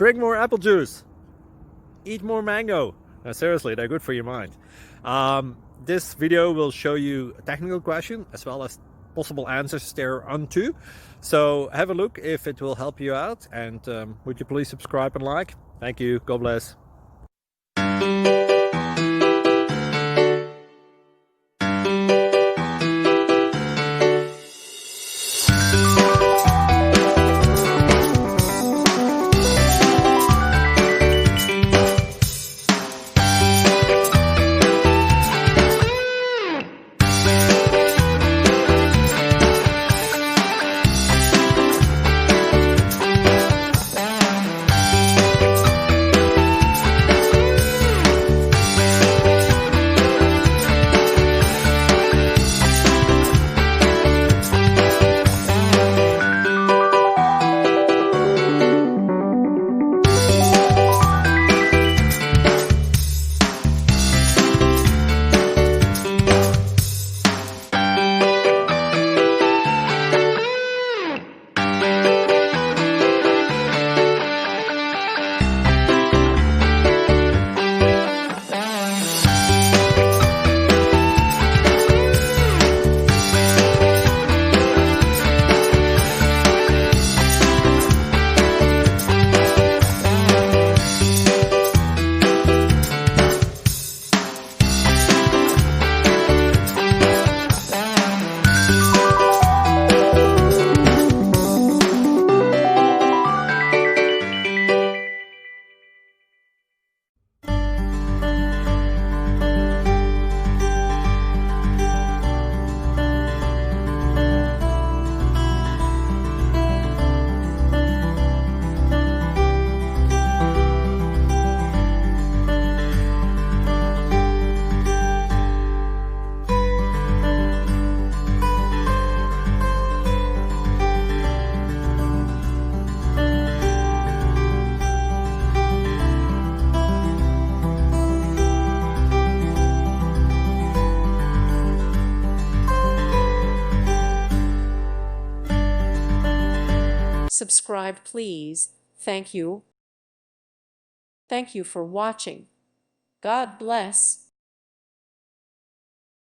Drink more apple juice. Eat more mango. No, seriously, they're good for your mind. This video will show you a technical question as well as possible answers thereunto. So have a look if it will help you out, and would you please subscribe and like? Thank you. God bless. Subscribe, please. Thank you. Thank you for watching. God bless.